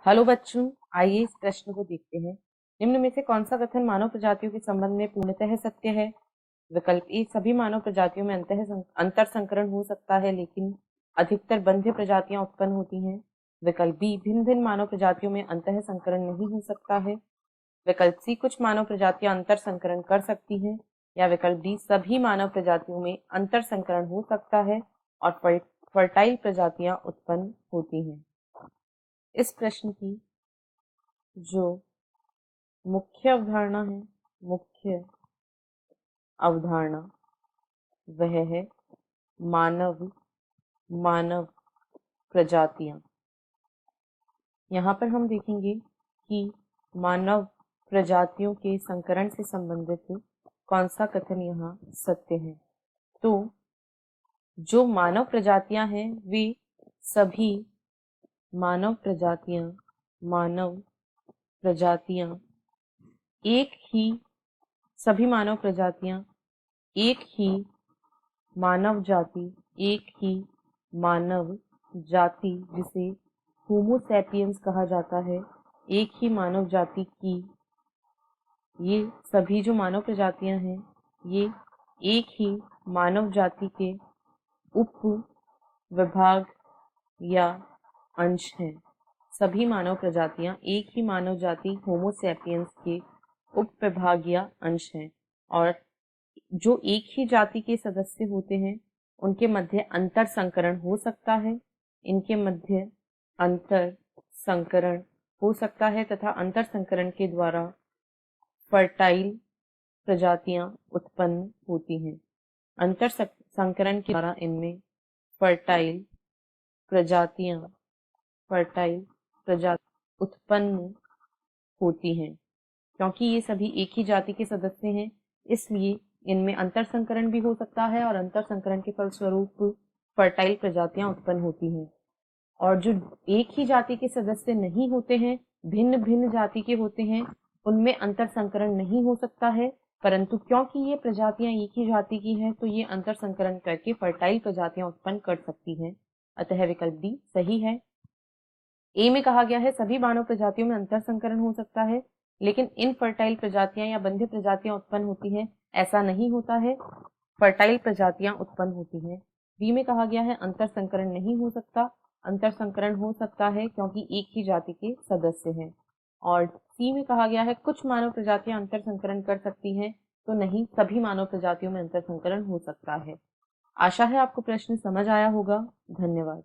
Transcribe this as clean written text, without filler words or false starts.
Hello बच्चों, आइए इस प्रश्न को देखते हैं। निम्न में से कौन सा कथन मानव प्रजातियों के संबंध में पूर्णतः सत्य है? विकल्प ए, सभी मानव प्रजातियों में अंतर संकरण हो सकता है, लेकिन अधिकतर बंध्य प्रजातियां उत्पन्न होती हैं। विकल्प बी, भिन्न भिन्न मानव प्रजातियों में अंतः संकरण नहीं हो सकता है। विकल्प सी, कुछ मानव प्रजातियां अंतर संकरण कर सकती हैं। या विकल्प डी, सभी मानव प्रजातियों में अंतर संकरण हो सकता है और फर्टाइल प्रजातियां उत्पन्न होती हैं। इस प्रश्न की जो मुख्य अवधारणा है, मुख्य अवधारणा वह है मानव प्रजातियां। यहाँ पर हम देखेंगे कि मानव प्रजातियों के संकरण से संबंधित कौन सा कथन यहाँ सत्य है। तो जो मानव प्रजातियां हैं वे सभी मानव प्रजातियां सभी मानव प्रजातियां एक ही मानव जाति जिसे होमो सैपियंस कहा जाता है, एक ही मानव जाति की ये सभी जो मानव प्रजातियां हैं ये एक ही मानव जाति के उप विभाग या अंश हैं। सभी मानव प्रजातियां एक ही मानव जाति होमो सैपियंस के उप विभाग या अंश हैं और जो एक ही जाति के सदस्य होते हैं उनके मध्य अंतर संकरण हो सकता है। इनके मध्य अंतर संकरण हो सकता है तथा अंतर संकरण के द्वारा फर्टाइल प्रजातियां उत्पन्न होती हैं। अंतर संकरण के द्वारा इनमें फर्टाइल प्रजातियां उत्पन्न होती हैं। क्योंकि ये सभी एक ही जाति के सदस्य हैं, इसलिए इनमें अंतर संकरण भी हो सकता है और अंतर संकरण के फलस्वरूप फर्टाइल प्रजातियां उत्पन्न होती हैं। और जो एक ही जाति के सदस्य नहीं होते हैं, भिन्न भिन्न जाति के होते हैं, उनमें अंतर संकरण नहीं हो सकता है, परंतु क्योंकि ये प्रजातियां एक ही जाति की हैं तो ये अंतर संकरण करके फर्टाइल प्रजातियां उत्पन्न कर सकती हैं। अतः विकल्प डी सही है। ए में कहा गया है सभी मानव प्रजातियों में अंतर संकरण हो सकता है, लेकिन इनफर्टाइल प्रजातियां या बंध्य प्रजातियां उत्पन्न होती हैं, ऐसा नहीं होता है, फर्टाइल प्रजातियां उत्पन्न होती हैं। बी में कहा गया है अंतर संकरण नहीं हो सकता, अंतर संकरण हो सकता है क्योंकि एक ही जाति के सदस्य हैं। और सी में कहा गया है कुछ मानव प्रजातियां अंतर संकरण कर सकती हैं, तो नहीं, सभी मानव प्रजातियों में अंतर संकरण हो सकता है। आशा है आपको प्रश्न समझ आया होगा। धन्यवाद।